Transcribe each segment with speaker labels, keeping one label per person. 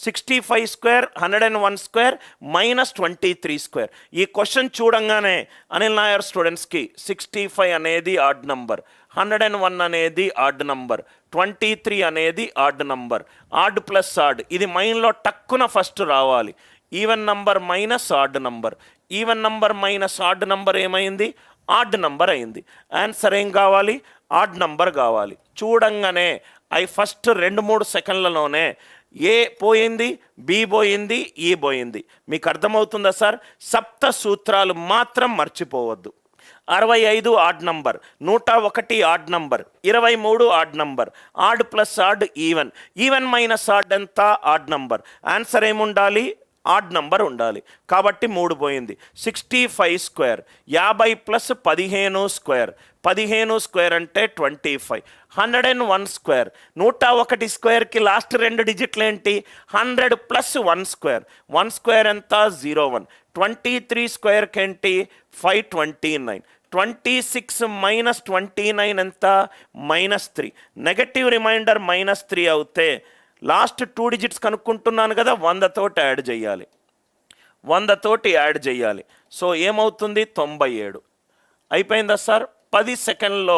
Speaker 1: 65 square 101 square minus 23 square. ఈ question చూడంగానే అనిల్ నాయర్ స్టూడెంట్స్కి 65 అనేది ఆడ్ నంబర్, 101 అనేది ఆడ్ నంబర్, 23 అనేది add number, odd plus add ఇది మైండ్లో టక్కున ఫస్ట్ రావాలి. Even number minus odd number, even number minus odd number ఏమైంది? ఆడ్ నంబర్ అయింది. ఆన్సర్ ఏం కావాలి? ఆడ్ నంబర్ కావాలి. చూడంగానే ఫస్ట్ 2-3 సెకండ్లలోనే ఏ పోయింది, బి పోయింది, ఈ పోయింది. మీకు అర్థమవుతుందా సార్? సప్త సూత్రాలు మాత్రం మర్చిపోవద్దు. 65 odd number, 101 odd number, 23 odd number, odd plus odd even, even minus odd ఎంత? Odd number. ఆన్సర్ ఏముండాలి? ఆడ్ నంబర్ ఉండాలి. కాబట్టి 3 పోయింది. 65 స్క్వేర్ 50 ప్లస్ 15 స్క్వేర్, 15 స్క్వేర్ అంటే 25. 101 స్క్వేర్ 101 స్క్వేర్కి లాస్ట్ 2 డిజిట్లు ఏంటి? 100 ప్లస్ 1 స్క్వేర్, 1 స్క్వేర్ ఎంత? 01. 23 స్క్వేర్కి ఏంటి? 529. 26 మైనస్ 29 ఎంత? -3. నెగటివ్ రిమైండర్ -3 అవుతే లాస్ట్ 2 డిజిట్స్ కనుక్కుంటున్నాను కదా, 100 తోటి యాడ్ చేయాలి, 100 తోటి యాడ్ చేయాలి. సో ఏమవుతుంది? 97. అయిపోయిందా సార్? 10 సెకండ్లో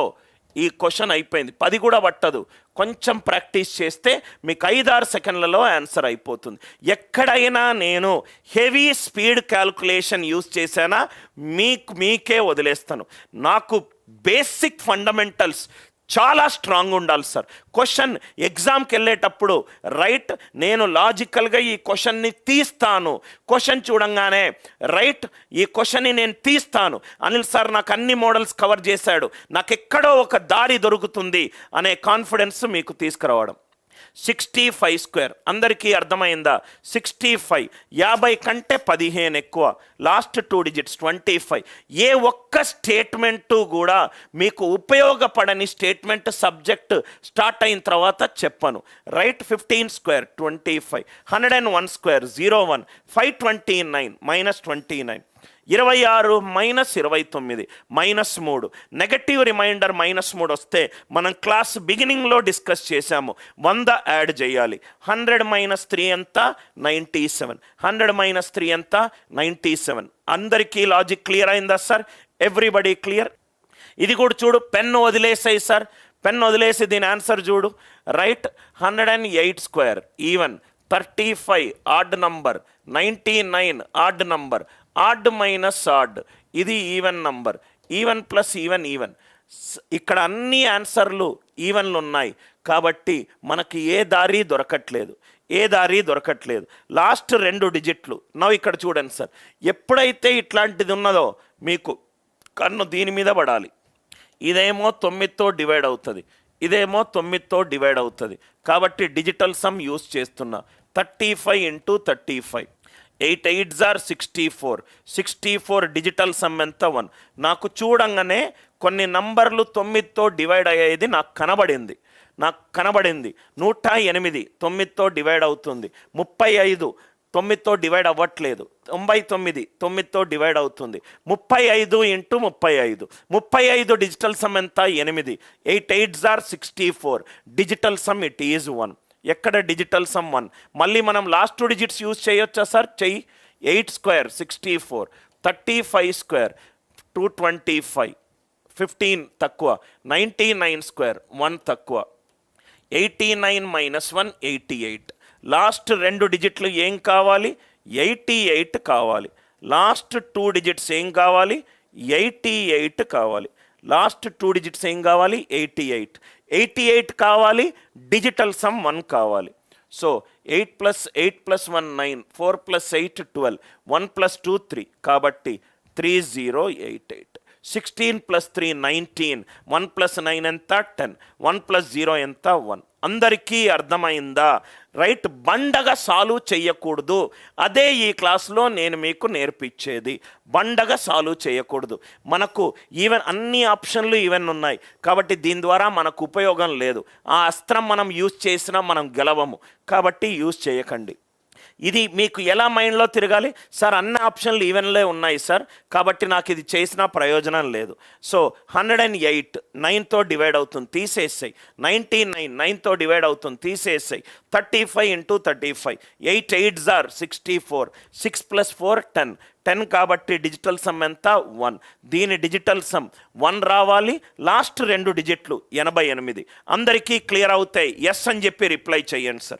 Speaker 1: ఈ క్వశ్చన్ అయిపోయింది. 10 కూడా పట్టదు. కొంచెం ప్రాక్టీస్ చేస్తే మీకు 5-6 సెకండ్లలో ఆన్సర్ అయిపోతుంది. ఎక్కడైనా నేను హెవీ స్పీడ్ క్యాల్కులేషన్ యూజ్ చేశానా మీకే వదిలేస్తాను. నాకు బేసిక్ ఫండమెంటల్స్ చాలా స్ట్రాంగ్ ఉండాలి సార్. క్వశ్చన్ ఎగ్జామ్కి వెళ్ళేటప్పుడు రైట్ నేను లాజికల్గా ఈ క్వశ్చన్ని తీస్తాను, క్వశ్చన్ చూడంగానే రైట్ ఈ క్వశ్చన్ని నేను తీస్తాను, అనిల్ సార్ నాకు అన్ని మోడల్స్ కవర్ చేశాడు, నాకు ఎక్కడో ఒక దారి దొరుకుతుంది అనే కాన్ఫిడెన్స్ మీకు తీసుకురావడం. 65 స్క్వేర్ అందరికీ అర్థమైందా? 65 50 కంటే 15 ఎక్కువ, లాస్ట్ 2 డిజిట్స్ 25. ఏ ఒక్క స్టేట్మెంటు కూడా మీకు ఉపయోగపడని స్టేట్మెంట్ సబ్జెక్ట్ స్టార్ట్ అయిన తర్వాత చెప్పను. Right 15 square 25, 101 square 01, 529 -29, 26 minus 29 -3. Negative remainder -3 వస్తే మనం క్లాస్ బిగినింగ్లో డిస్కస్ చేశాము, 100 యాడ్ చేయాలి. 100 - 3 ఎంత? 97. 100 - 3 ఎంత? 97. అందరికీ లాజిక్ క్లియర్ అయిందా సార్? Everybody clear? ఇది కూడా చూడు, పెన్ను వదిలేసాయి సార్, పెన్ను వదిలేసి దీని ఆన్సర్ చూడు. Right 108 square even, 35 odd number, 99 odd number, odd minus odd ఇది even number, even plus even even. ఇక్కడ అన్ని ఆన్సర్లు ఈవెన్లు ఉన్నాయి కాబట్టి మనకి ఏ దారి దొరకట్లేదు. లాస్ట్ 2 డిజిట్లు నవ్వు ఇక్కడ చూడండి సార్. ఎప్పుడైతే ఇట్లాంటిది ఉన్నదో మీకు కన్ను దీని మీద పడాలి. ఇదేమో 9తో డివైడ్ అవుతుంది, ఇదేమో 9తో డివైడ్ అవుతుంది. కాబట్టి డిజిటల్ సమ్ యూస్ చేస్తున్నా. 35 × 35, 8 8s are 64. 64 డిజిటల్ సమ్ ఎంత? 1. నాకు చూడంగానే కొన్ని నంబర్లు 9తో డివైడ్ అయ్యేది నాకు కనబడింది. 108 9తో డివైడ్ అవుతుంది. 35 9తో డివైడ్ అవ్వట్లేదు. 99 9తో డివైడ్ అవుతుంది. 35 × 35, 35 డిజిటల్ సమ్ ఎంత? 8. 8 8s are 64. Digital sum it is 1. ఎక్కడ డిజిటల్ సమ్ 1? మళ్ళీ మనం లాస్ట్ 2 డిజిట్స్ యూజ్ చేయొచ్చా సార్? చెయ్యి. 8 స్క్వేర్ 64, 35 స్క్వేర్ 225, 15 తక్కువ, 99 స్క్వేర్ 1 తక్కువ, 89 - 1 88. లాస్ట్ 2 డిజిట్లు ఏం కావాలి? 88 కావాలి. లాస్ట్ 2 డిజిట్స్ ఏం కావాలి? 88 కావాలి. లాస్ట్ 2 డిజిట్స్ ఏం కావాలి? 88 కావాలి. డిజిటల్ సమ్ 1 కావాలి. సో 8 + 8 + 1 9, 4 + 8 12, 1 + 2 3 కాబట్టి 3088. 16 + 3 19, 1 + 9 ఎంత? 10, 1 + 0 ఎంత? 1. అందరికీ అర్థమైందా? రైట్, బండగా సాల్వ్ చేయకూడదు. అదే ఈ క్లాస్లో నేను మీకు నేర్పించేది. బండగా సాల్వ్ చేయకూడదు. మనకు ఈవెన్ అన్ని ఆప్షన్లు ఈవెన్ ఉన్నాయి కాబట్టి దీని ద్వారా మనకు ఉపయోగం లేదు. ఆ అస్త్రం మనం యూజ్ చేసినా మనం గెలవము కాబట్టి యూజ్ చేయకండి. ఇది మీకు ఎలా మైండ్లో తిరగాలి? సార్ అన్ని ఆప్షన్లు ఈవెన్లే ఉన్నాయి సార్, కాబట్టి నాకు ఇది చేసిన ప్రయోజనం లేదు. సో 108 9తో డివైడ్ అవుతుంది, తీసేసాయి. 99 9తో డివైడ్ అవుతుంది, తీసేసాయి. 35 ఇంటూ 35 8 8s are 64. 6 + 4 10. 10 కాబట్టి డిజిటల్ సమ్ ఎంత? 1. దీని డిజిటల్ సమ్ 1 రావాలి. లాస్ట్ 2 డిజిట్లు 88. అందరికీ క్లియర్ అవుతాయి? ఎస్ అని చెప్పి రిప్లై చేయండి సార్.